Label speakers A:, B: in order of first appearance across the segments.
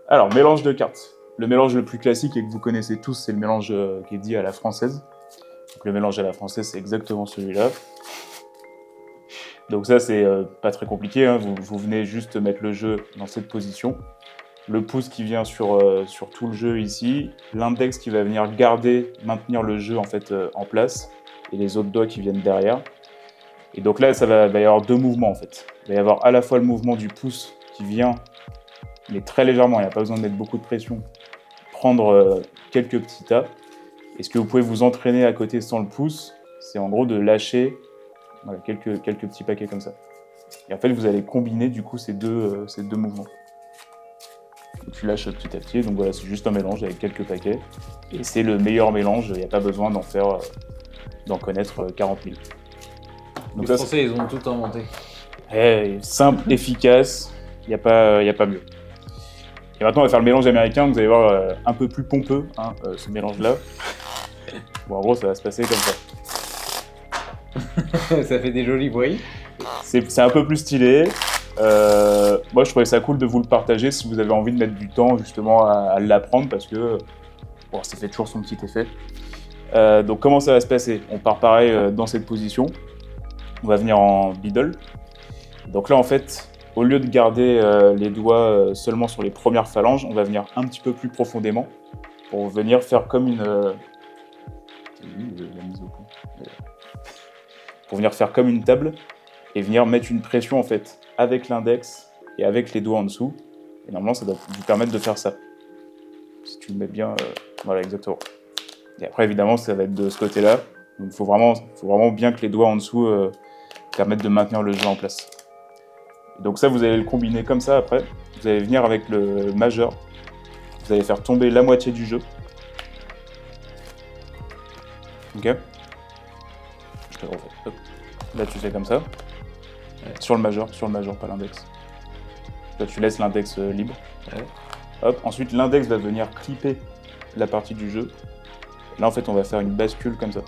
A: Alors, mélange de cartes. Le mélange le plus classique et que vous connaissez tous, c'est le mélange qui est dit à la française. Donc, le mélange à la française, c'est exactement celui-là. Donc ça, c'est pas très compliqué, hein. Vous venez juste mettre le jeu dans cette position. Le pouce qui vient sur tout le jeu ici. L'index qui va venir maintenir le jeu en fait en place. Et les autres doigts qui viennent derrière. Et donc là, va y avoir deux mouvements en fait. Il va y avoir à la fois le mouvement du pouce qui vient, mais très légèrement, il n'y a pas besoin de mettre beaucoup de pression, prendre quelques petits tas. Et ce que vous pouvez vous entraîner à côté sans le pouce, c'est en gros de lâcher voilà, quelques petits paquets comme ça. Et en fait, vous allez combiner du coup ces deux mouvements. Donc, tu lâches petit à petit, donc voilà, c'est juste un mélange avec quelques paquets. Et c'est le meilleur mélange, il n'y a pas besoin d'en connaître 40 000.
B: Donc les Français, ils ont tout inventé.
A: Simple, efficace, il n'y a pas mieux. Et maintenant, on va faire le mélange américain, vous allez voir un peu plus pompeux, hein, ce mélange-là. Bon, en gros, ça va se passer comme ça.
B: Ça fait des jolis bruits.
A: C'est un peu plus stylé. Moi, je trouvais ça cool de vous le partager si vous avez envie de mettre du temps justement à l'apprendre parce que bon, ça fait toujours son petit effet. Donc, comment ça va se passer? On part pareil dans cette position. On va venir en middle. Donc là, en fait, au lieu de garder les doigts seulement sur les premières phalanges, on va venir un petit peu plus profondément pour venir faire comme une... la mise au point. Pour venir faire comme une table et venir mettre une pression en fait avec l'index et avec les doigts en dessous. Et normalement, ça doit vous permettre de faire ça. Si tu le mets bien, voilà, exactement. Et après, évidemment, ça va être de ce côté-là. Donc, il faut vraiment bien que les doigts en dessous permettent de maintenir le jeu en place. Donc ça, vous allez le combiner comme ça après. Vous allez venir avec le majeur. Vous allez faire tomber la moitié du jeu. Ok. Hop. Là, tu fais comme ça. Ouais. Sur le majeur, pas l'index. Là, tu laisses l'index libre. Ouais. Hop. Ensuite, l'index va venir clipper la partie du jeu. Là, en fait, on va faire une bascule comme ça.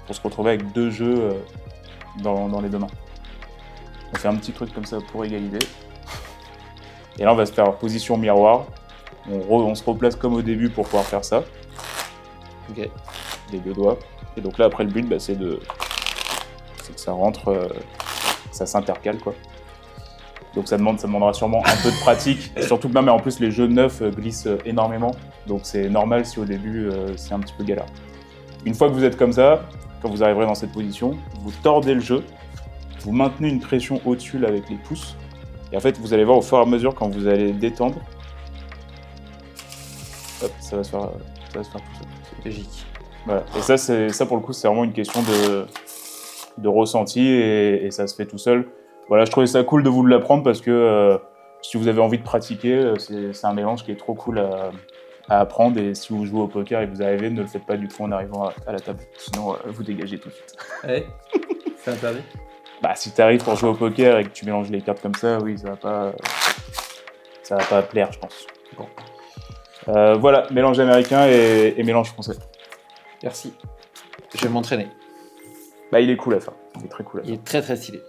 A: Pour se retrouver avec deux jeux dans les deux mains. On fait un petit truc comme ça pour égaliser. Et là, on va se faire position miroir. On se replace comme au début pour pouvoir faire ça. Ok. Les deux doigts. Et donc là, après, le but, c'est que ça rentre, ça s'intercale, quoi. Donc ça demandera sûrement un peu de pratique. Et surtout que non, mais en plus, les jeux neufs glissent énormément. Donc c'est normal si au début, c'est un petit peu galère. Une fois que vous êtes comme ça, quand vous arriverez dans cette position, vous tordez le jeu. Vous maintenez une pression au-dessus là, avec les pouces. Et en fait, vous allez voir au fur et à mesure, quand vous allez détendre, hop, ça va se faire tout seul.
B: C'est logique.
A: Voilà. Et ça, pour le coup, c'est vraiment une question de ressenti et ça se fait tout seul. Voilà, je trouvais ça cool de vous l'apprendre parce que si vous avez envie de pratiquer, c'est un mélange qui est trop cool à apprendre. Et si vous jouez au poker et que vous arrivez, ne le faites pas du tout en arrivant à la table. Sinon, vous dégagez tout de suite.
B: Ouais, c'est interdit.
A: Bah, si tu arrives pour jouer au poker et que tu mélanges les cartes comme ça, oui, ça va pas plaire, je pense. Bon. Voilà, mélange américain et mélange français.
B: Merci. Je vais m'entraîner.
A: Bah, il est cool à faire. Il est très cool à faire.
B: Il est très très stylé.